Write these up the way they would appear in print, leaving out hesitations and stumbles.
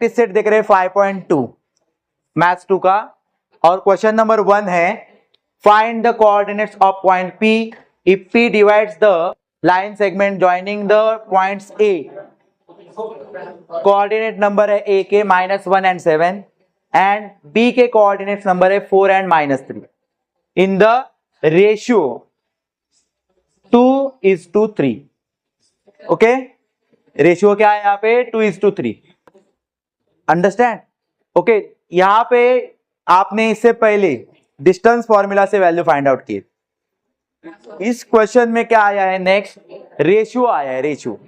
Practice set देख रहे हैं 5.2 मैथ्स 2 का, और क्वेश्चन नंबर 1 है find the coordinates of point P if P divides the line segment joining the points A। Coordinate number है A के -1 and 7 एंड B के कोऑर्डिनेट्स नंबर है 4 and -3 in the ratio 2:3। Okay, ratio क्या है यहाँ पे 2:3। Understand? Okay, यहां पे आपने इससे पहले डिस्टेंस फॉर्मूला से वैल्यू फाइंड आउट किए। इस क्वेश्चन में क्या आया है, नेक्स्ट रेशियो आया है, रेशियो।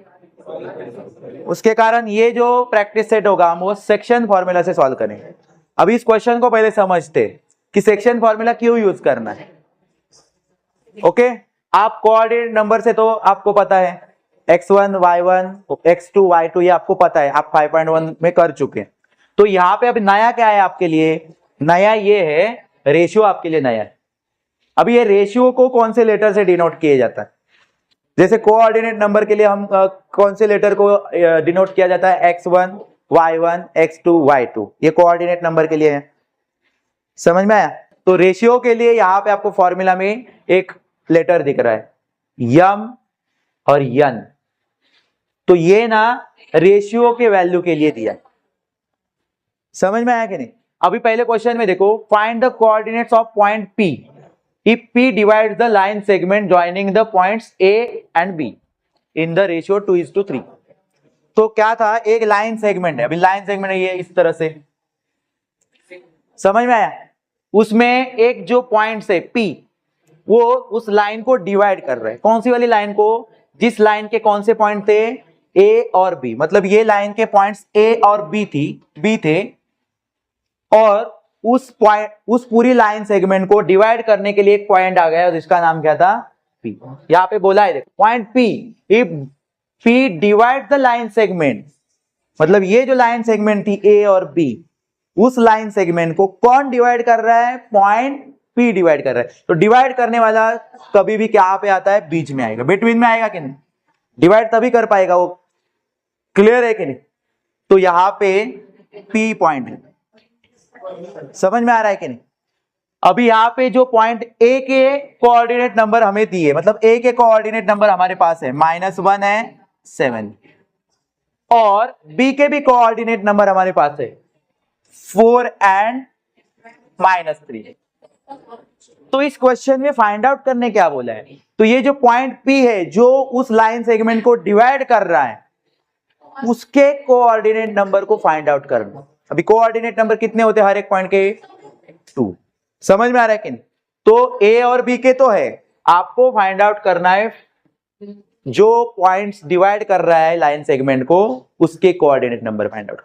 उसके कारण ये जो प्रैक्टिस सेट होगा हम वो सेक्शन फॉर्मूला से सॉल्व करेंगे। अब इस क्वेश्चन को पहले समझते कि सेक्शन फॉर्मूला क्यों यूज करना है। ओके, आप कोऑर्डिनेट नंबर से तो आपको पता है x1 y1 x2 y2 ये आपको पता है, आप 5.1 में कर चुके हैं। तो यहाँ पे अब नया क्या है आपके लिए, नया ये है रेशियो आपके लिए नया है। अब ये रेशियो को कौन से लेटर से डिनोट किया जाता है, जैसे कोऑर्डिनेट नंबर के लिए हम कौन से लेटर को डिनोट किया जाता है, x1 y1 x2 y2, ये कोऑर्डिनेट नंबर के लिए है। समझ में आया? तो रेशियो के लिए यहाँ पे आपको फॉर्मूला में एक लेटर दिख रहा है यम और यन, तो ये ना रेशियो के वैल्यू के लिए दिया है। समझ में आया कि नहीं? अभी पहले क्वेश्चन में देखो, find the coordinates of point P if P divides the line segment joining the points A and B in the ratio 2:3। तो क्या था, एक लाइन सेगमेंट है, अभी लाइन सेगमेंट है ये इस तरह से, समझ में आया? उसमें एक जो पॉइंट है P वो उस लाइन को डिवाइड कर रहा है। कौन सी वाली लाइन को, जिस लाइन के कौन से पॉइंट थे A और B, मतलब ये लाइन के पॉइंट्स A और B थे, और उस पूरी लाइन सेगमेंट को डिवाइड करने के लिए एक पॉइंट आ गया जिसका नाम क्या था, P। यहाँ पे बोला है देखो, point P if P divide the line segment, मतलब ये जो लाइन सेगमेंट थी A और B, उस लाइन सेगमेंट को कौन डिवाइड कर रहा है, पॉइंट P डिवाइड कर रहा है। तो डिवाइड करने वाला कभी भी क्या पे आता है, बीच में आएगा, बिटवीन में आएगा कि नहीं, डिवाइड तभी कर पाएगा वो। क्लियर है कि नहीं? तो यहां पे P पॉइंट है, समझ में आ रहा है कि नहीं? अभी यहाँ पे जो पॉइंट A के कोऑर्डिनेट नंबर हमें दिए, मतलब A के कोऑर्डिनेट नंबर हमारे पास है -1 है 7, और B के भी कोऑर्डिनेट नंबर हमारे पास है 4 and -3। तो इस क्वेश्चन में फाइंड आउट करने क्या बोला है, तो ये जो पॉइंट P है जो उस लाइन सेगमेंट को डिवाइड कर रहा है, उसके कोऑर्डिनेट नंबर को फाइंड आउट करना। अभी कोऑर्डिनेट नंबर कितने होते हैं हर एक पॉइंट के, 2। समझ में आ रहा है कि नहीं? तो A और B के तो है, आपको फाइंड आउट करना है जो पॉइंट्स डिवाइड कर रहा है लाइन सेगमेंट को, उसके कोऑर्डिनेट नंबर फाइंड आउट।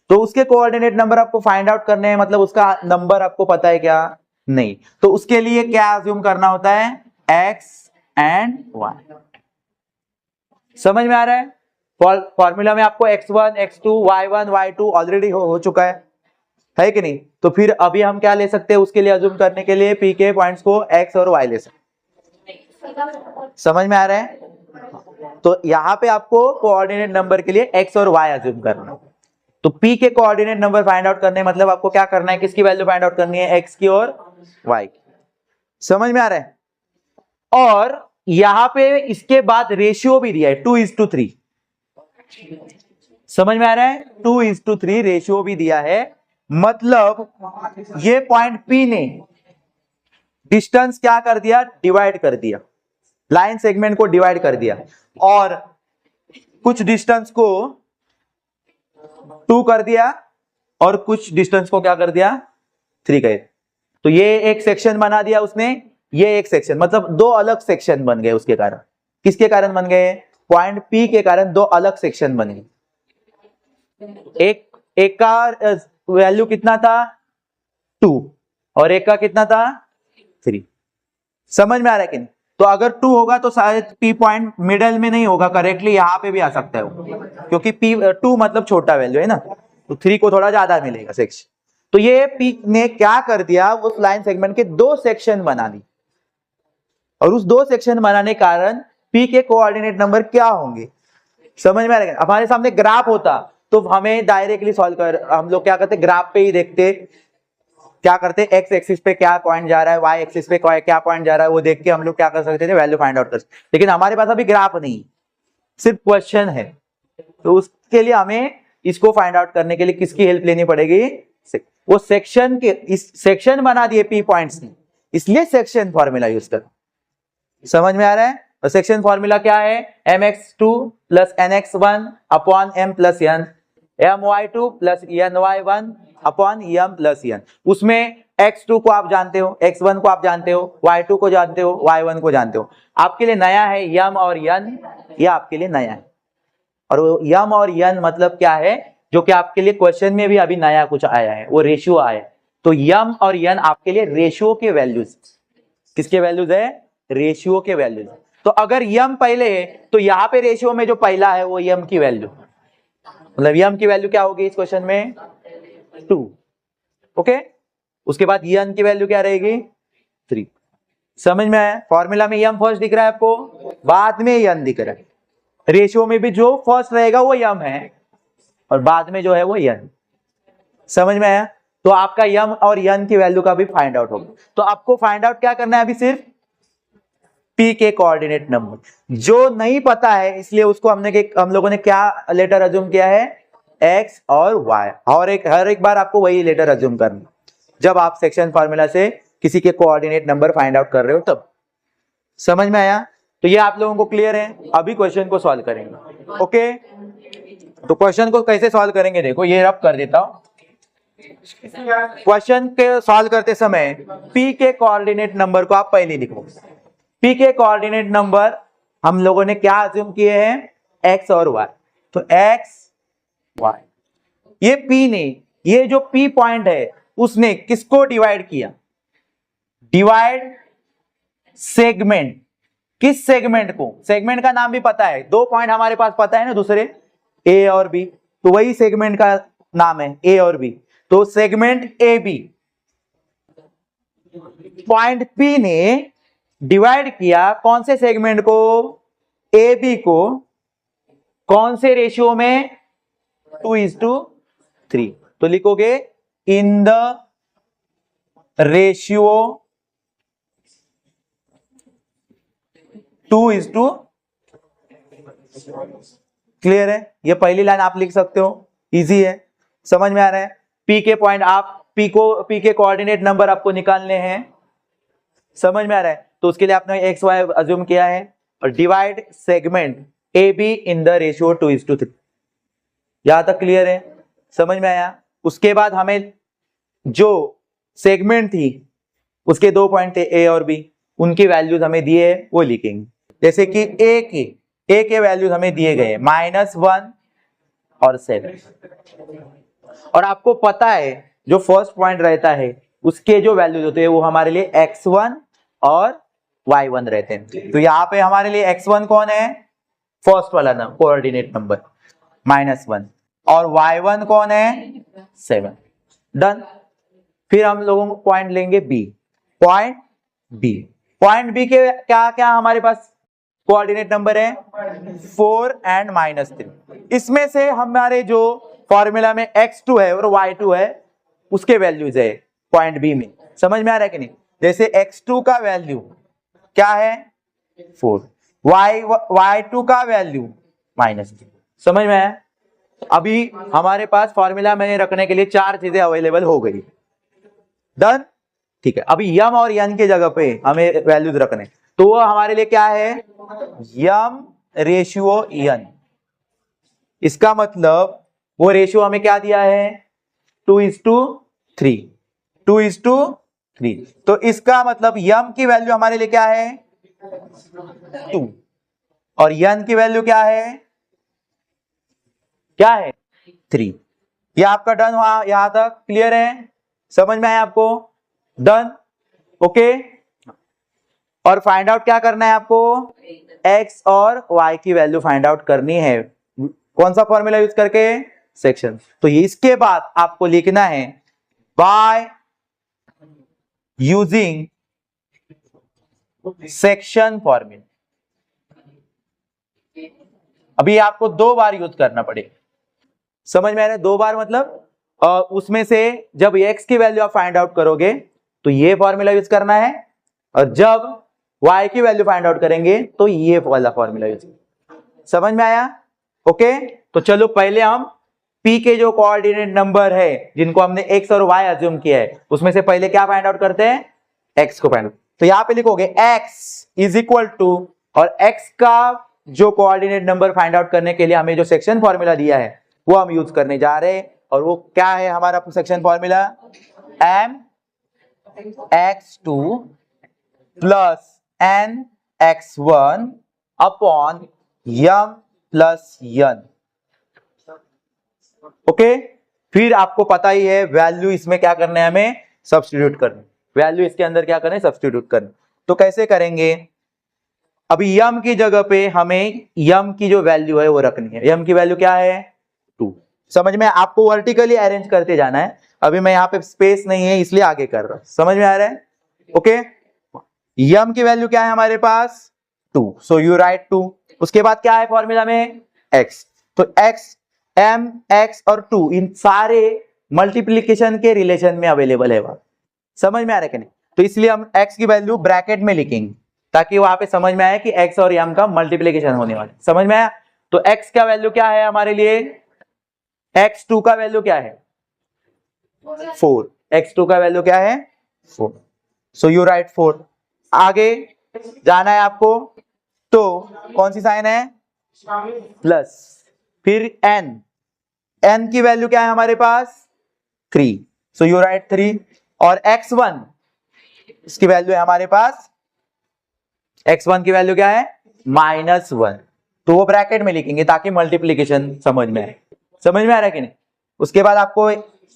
तो उसके कोऑर्डिनेट नंबर आपको फाइंड आउट करने हैं, मतलब उसका नंबर आपको पता है क्या, नहीं। तो उसके लिए क्या अज्यूम करना होता है, x and y। समझ में आ रहा है? फॉर्मूला में आपको x1 x2 y1 y2 already हो चुका है कि नहीं? तो फिर अभी हम क्या ले सकते हैं उसके लिए अज्यूम करने के लिए, P के पॉइंट्स को x और y ले सकते। समझ में आ रहा है? तो यहां पे आपको कोऑर्डिनेट नंबर के लिए x और y अज्यूम करना। तो P के कोऑर्डिनेट नंबर फाइंड आउट करने मतलब आपको क्या करना है, किसकी वैल्यू फाइंड आउट करनी है, x की और y की। समझ में आ रहा है? और यहां पे इसके बाद रेशियो भी दिया है 2:3। समझ में आ रहा है? 2:3 रेशियो भी दिया है, मतलब ये पॉइंट P ने डिस्टेंस क्या कर दिया, डिवाइड कर दिया, लाइन सेगमेंट को डिवाइड कर दिया, और कुछ डिस्टेंस को 2 कर दिया और कुछ डिस्टेंस को क्या कर दिया, 3 कर दिया। तो ये एक सेक्शन बना दिया उसने, ये एक सेक्शन, मतलब 2 अलग सेक्शन बन गए उसके कारण। किसके कारण बन गए, पॉइंट P के कारण 2 अलग सेक्शन बन गए। एक का वैल्यू कितना था, 2, और एक का कितना था, 3। समझ में आ रहा है कि नहीं? तो अगर 2 होगा तो शायद P पॉइंट मिडल में नहीं होगा, करेक्टली यहां पे भी आ सकता है वो, क्योंकि P2 मतलब छोटा वैल्यू है ना, तो 3 को थोड़ा ज्यादा मिलेगा सेक्शन। तो ये P ने क्या कर दिया, उस लाइन सेगमेंट के 2 सेक्शन बना दी, और उस 2 सेक्शन बनाने के कारण P के कोऑर्डिनेट नंबर क्या होंगे, समझ में आ रहा है? हमारे सामने ग्राफ होता तो हमें डायरेक्टली सॉल्व कर, हम लोग क्या करते ग्राफ पे ही देखते, क्या करते एक्स एक्सिस पे क्या पॉइंट जा रहा है, वाई एक्सिस पे क्या पॉइंट जा रहा है, वो देख के हम लोग क्या कर सकते थे, वैल्यू फाइंड आउट कर सकते। लेकिन हमारे पास अभी ग्राफ नहीं, सिर्फ क्वेश्चन है, तो उसके लिए हमें इसको फाइंड आउट करने के लिए किसकी हेल्प लेनी पड़ेगी, वो सेक्शन के, इस सेक्शन बना दिए पी पॉइंट्स ने, इसलिए सेक्शन फॉर्मूला यूज कर। समझ में आ रहा है? और सेक्शन फॉर्मूला क्या है, mx2 plus nx1 upon m plus n, my2 plus ny1 upon m plus n। उसमें x2 को आप जानते हो, x1 को आप जानते हो, y2 को जानते हो, y1 को जानते हो। आपके लिए नया है m और n, ये आपके लिए नया है। और वो m और n मतलब क्या है, जो कि आपके लिए क्वेश्चन में भी अभी नया कुछ आया है, वो रेशियो आया है। तो m और n आपके लिए रेशियो के वैल्यूज, किसके वैल्यूज है, रेशियो के वैल्यूज। तो अगर m पहले है तो यहाँ पे रेशियो में जो पहला है वो m की वैल्यू, मतलब m की वैल्यू क्या होगी इस क्वेश्चन में 2, ओके। उसके बाद n की वैल्यू क्या रहेगी 3। समझ में आया? फॉर्मूला में m फर्स्ट दिख रहा है आपको, बाद में n दिख रहा है। रेशियो में भी जो फर्स्ट रहेगा वो m है और बाद में जो है वो n। समझ में आया? तो आपका m और n की वैल्यू का भी फाइंड आउट होगा। तो आपको फाइंड आउट क्या करना है अभी, सिर्फ p के कोऑर्डिनेट नंबर। जो नहीं पता है इसलिए उसको हम लोगों ने क्या लेटर अज्यूम किया है, x और y, और हर एक बार आपको वही लेटर अज्यूम करना जब आप सेक्शन फार्मूला से किसी के कोऑर्डिनेट नंबर फाइंड आउट कर रहे हो तब। समझ में आया? तो ये आप लोगों को क्लियर है? अभी क्वेश्चन को सॉल्व करेंगे, ओके। तो क्वेश्चन को कैसे सॉल्व करेंगे, देखो ये रब कर देता हूं। क्वेश्चन के सॉल्व करते समय p के कोऑर्डिनेट नंबर को आप पहले लिखो। p के कोऑर्डिनेट नंबर हम लोगों ने क्या अज्यूम किए हैं, x और y। तो x y, ये p ने, ये जो p पॉइंट है उसने किसको डिवाइड किया, डिवाइड सेगमेंट। किस सेगमेंट को, सेगमेंट का नाम भी पता है, दो पॉइंट हमारे पास पता है ना दूसरे, a और b, तो वही सेगमेंट का नाम है a और b। तो segment A B, point p ने डिवाइड किया कौन से सेगमेंट को, ए बी को, कौन से रेशियो में, 2:3। तो लिखोगे इन द रेशियो 2:3। क्लियर है? ये पहली लाइन आप लिख सकते हो, इजी है। समझ में आ रहा है? p के पॉइंट, आप p के कोऑर्डिनेट नंबर आपको निकालने हैं। समझ में आ रहा है? तो उसके लिए आपने एक्स वाई अज्यूम किया है और divide segment A be in the ratio 2:3। यहां तक क्लियर है? समझ में आया? उसके बाद हमें जो सेगमेंट थी उसके दो पॉइंट थे ए और बी, उनकी वैल्यूज हमें दिए वो लिखेंगे। जैसे कि ए के वैल्यूज हमें दिए गए -1 और 7। और आपको पता है जो फर्स्ट पॉइंट रहता है उसके जो वैल्यूज होते हैं वो हमारे लिए x1 और y1 रहते हैं। तो यहाँ पे हमारे लिए x1 कौन है, फर्स्ट वाला ना कोऑर्डिनेट नंबर -1, और y1 कौन है 7। डन। फिर हम लोगों को पॉइंट लेंगे b, पॉइंट b के क्या क्या हमारे पास कोऑर्डिनेट नंबर है 4 एंड -3। इसमें से हमारे जो फॉर्मूला में x2 है और y2 है उसके वैल्यूज है पॉइंट बी में। समझ में आ रहा है कि नहीं? जैसे x2 का वैल्यू क्या है 4, y2 का वैल्यू -3। समझ में आया? अभी हमारे पास फॉर्मूला में रखने के लिए 4 चीजें अवेलेबल हो गई। डन। ठीक है, अभी यम और यन के जगह पे हमें वैल्यूज रखने, तो वो हमारे लिए क्या है, यम रेशियो यन। इसका मतलब वो रेशियो हमें क्या दिया है 2:3, 2:3। तो इसका मतलब यम की वैल्यू हमारे लिए क्या है 2 और यन की वैल्यू क्या है 3। ये आपका डन हुआ, यहां तक क्लियर है? समझ में आया आपको? Done, okay. और फाइंड आउट क्या करना है आपको, x और y की वैल्यू फाइंड आउट करनी है। कौन सा फॉर्मूला यूज करके, सेक्शन। तो इसके बाद आपको लिखना है बाय यूजिंग सेक्शन फॉर्मूला। अभी आपको 2 बार यूज करना पड़ेगा। समझ में आ रहा है? 2 बार मतलब उसमें से जब x की वैल्यू आप फाइंड आउट करोगे तो ये फॉर्मूला यूज करना है, और जब y की वैल्यू फाइंड आउट करेंगे तो ये वाला फॉर्मूला यूज। समझ में आया? ओके, तो चलो पहले हम p के जो कोऑर्डिनेट नंबर है जिनको हमने x और y अज्यूम किया है उसमें से पहले क्या फाइंड आउट करते हैं, x को फाइंड आउट। तो यहां पे लिखोगे x इज इक्वल टू, और x का जो कोऑर्डिनेट नंबर फाइंड आउट करने के लिए हमें जो सेक्शन फॉर्मूला दिया है वो हम यूज करने जा रहे हैं, और वो क्या है हमारा section formula, m x2 plus n x1 upon m plus n। Okay, फिर आपको पता ही है वैल्यू इसमें क्या करना है, हमें सब्स्टिट्यूट करना, वैल्यू इसके अंदर क्या करना है, सब्स्टिट्यूट करना। तो कैसे करेंगे, अभी m की जगह पे हमें m की जो वैल्यू है वो रखनी है। m की वैल्यू क्या है, 2। समझ में? आपको वर्टिकली अरेंज करते जाना है, अभी मैं यहाँ पे स्पेस नहीं है इसलिए आगे कर रहा हूं। समझ में आ रहा है? ओके, m की वैल्यू क्या है हमारे पास, 2, सो यू राइट 2। उसके बाद क्या है फॉर्मूला में, x, तो x m x और 2 इन सारे मल्टीप्लीकेशन के रिलेशन में अवेलेबल है वहां। समझ में आ रहा है कि नहीं? तो इसलिए हम x की वैल्यू ब्रैकेट में लिखेंगे ताकि वहां पे समझ में आए कि x और m का मल्टीप्लीकेशन होने वाला है। समझ में आया? तो x का वैल्यू क्या है हमारे लिए, x2 का वैल्यू क्या है, 4। x2 का वैल्यू क्या है, 4, सो यू राइट 4। आगे जाना है आपको, तो कौन सी साइन है, प्लस, फिर n की वैल्यू क्या है हमारे पास, 3, सो यू राइट 3, और x1 इसकी वैल्यू है हमारे पास, x1 की वैल्यू क्या है, -1, तो वो ब्रैकेट में लिखेंगे ताकि मल्टीप्लीकेशन समझ में आए। समझ में आ रहा है कि नहीं? उसके बाद आपको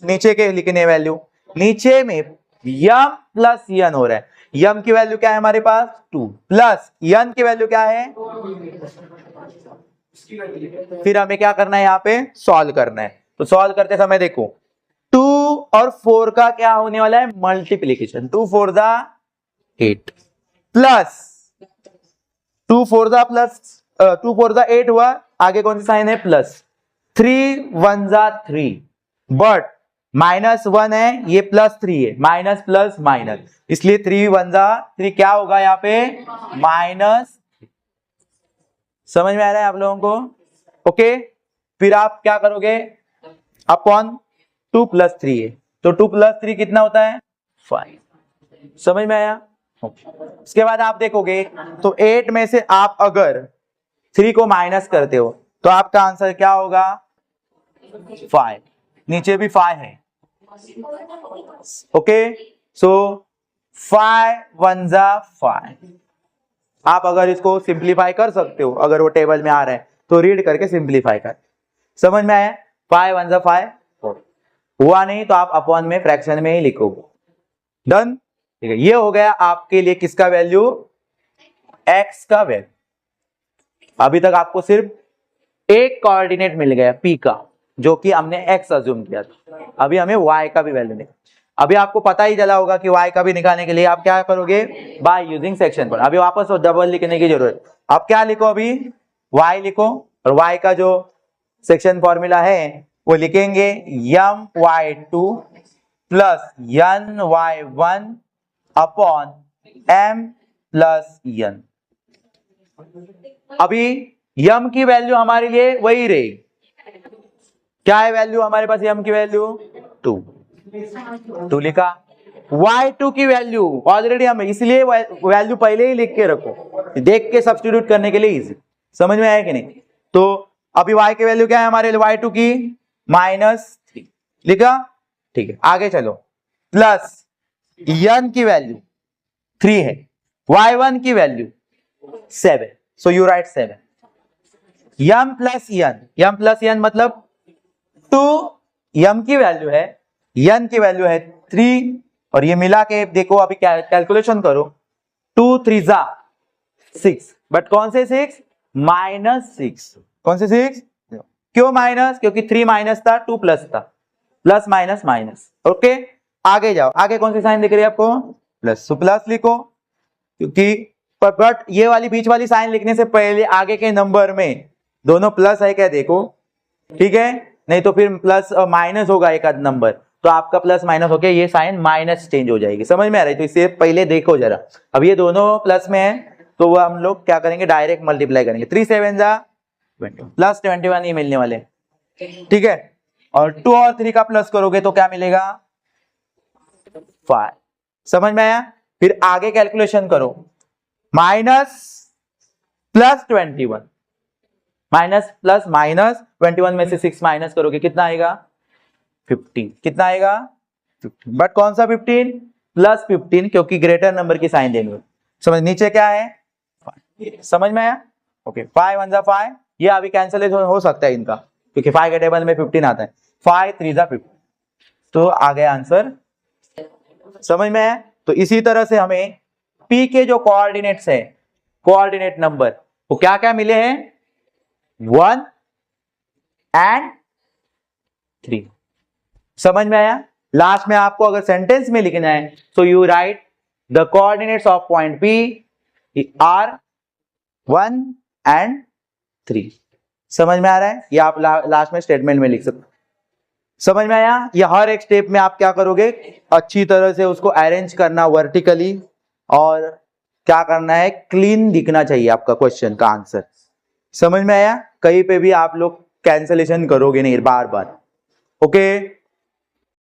नीचे के लिखने वैल्यू, नीचे में m प्लस n हो रहा है, m की वैल्यू क्या है हमारे पास, 2, प्लस n की वैल्यू क्या है, फिर हमें क्या करना है, यहाँ पे सॉल्व करना है। तो सॉल्व करते समय देखो 2 और 4 का क्या होने वाला है, मल्टीप्लीकेशन, 2 4 दा 8 प्लस 2 4 दा प्लस 2 4 दा 8 हुआ, आगे कौन सी साइन है, प्लस, 3 1 जा 3, बट -1 है, ये +3 है, माइनस प्लस माइनस, इसलिए 3 1 जा 3 क्या होगा यहाँ पे, माइनस। समझ में आ रहा है आप लोगों को? ओके, फिर आप क्या करोगे, अपॉन 2 + 3 है, तो 2 + 3 कितना होता है, 5। समझ में आया? उसके बाद आप देखोगे तो 8 में से आप अगर 3 को माइनस करते हो तो आपका आंसर क्या होगा, 5, नीचे भी 5 है। ओके, सो 5 1 जा 5। आप अगर इसको सिंप्लीफाई कर सकते हो, अगर वो टेबल में आ रहा है तो रीड करके सिंप्लीफाई कर। समझ में आया? 5 1 जा 5, 4 हुआ नहीं तो आप अपॉन में फ्रैक्शन में ही लिखोगे। डन, ठीक है। ये हो गया आपके लिए किसका वैल्यू, x का वैल्यू। अभी तक आपको सिर्फ एक कोऑर्डिनेट मिल गया p का, जो कि हमने x अज्यूम किया था। अभी हमें y का भी वैल्यू निकालना। अभी आपको पता ही चला होगा कि y का भी निकालने के लिए आप क्या करोगे, बाय यूजिंग सेक्शन पर। अभी वापस डबल लिखने की जरूरत, आप क्या लिखो, अभी y लिखो, और y का जो सेक्शन फॉर्मूला है वो लिखेंगे my2 plus ny1 upon m plus n। अभी m की वैल्यू हमारे लिए वही रहेगी, क्या है वैल्यू हमारे पास, m की वैल्यू 2 लिखा। y2 की वैल्यू ऑलरेडी हमें, इसलिए वैल्यू पहले ही लिख के रखो, देख के सब्स्टिट्यूट करने के लिए इजी। समझ में आया कि नहीं? तो अभी y की वैल्यू क्या है हमारे लिए, y2 की -3 लिखा, ठीक है। आगे चलो, प्लस n की वैल्यू 3 है, y1 की value 7, so you right 7। m plus n मतलब 2, m की वैल्यू है, n की वैल्यू है 3, और ये मिला के देखो, अभी कैलकुलेशन करो, 2 3 जा 6, बट कौन से 6, -6। कौन से 6, क्यों माइनस, क्योंकि 3 माइनस था, 2 प्लस था, प्लस माइनस माइनस। ओके, आगे जाओ, आगे कौन सी साइन दिख रही है आपको, प्लस, तो प्लस लिखो, क्योंकि बट ये वाली बीच वाली साइन लिखने से पहले आगे के नंबर में दोनों प्लस है क्या देखो, ठीक है। नहीं तो फिर प्लस माइनस होगा एक आध नंबर, तो आपका प्लस माइनस होके ये साइन माइनस चेंज हो जाएगी। समझ में आ रही है? तो इसे पहले देखो जरा। अब ये दोनों प्लस में है तो वो हम लोग क्या करेंगे, डायरेक्ट मल्टीप्लाई करेंगे। 3 7 जा 20 प्लस 21 ही मिलने वाले, ठीक है। और 2 और 3 का प्लस करोगे तो क्या मिलेगा, 5। समझ में आया? फिर आगे कैलकुलेशन करो, minus plus 21 minus plus minus 21 में से 6 माइनस करोगे कितना आएगा, 15। कितना आएगा, 15। बट कौन सा 15, प्लस 15, क्योंकि ग्रेटर नंबर की साइन देंगे। समझ, नीचे क्या है 5। समझ में आया? ओके, 5 1 जा 5, ये अभी कैंसिल हो सकता है इनका, क्योंकि 5 के टेबल में 15 आता है। 5 3 जा 15, तो आ गया आंसर। समझ में है? तो इसी तरह से हमें P के जो कोऑर्डिनेट्स है, कोऑर्डिनेट नंबर, वो क्या क्या मिले हैं, 1 एंड 3। समझ में आया? लास्ट में आपको अगर सेंटेंस में लिखना है तो you write the coordinates of point P are 1 and 3। समझ में आ रहा है? ये आप लास्ट में स्टेटमेंट में लिख सकते हो। समझ में आया? ये हर एक स्टेप में आप क्या करोगे, अच्छी तरह से उसको अरेंज करना वर्टिकली, और क्या करना है, क्लीन दिखना चाहिए आपका क्वेश्चन का आंसर। समझ में आया? कहीं पे भी आप लोग कैंसलेशन करोगे नहीं बार बार। ओके।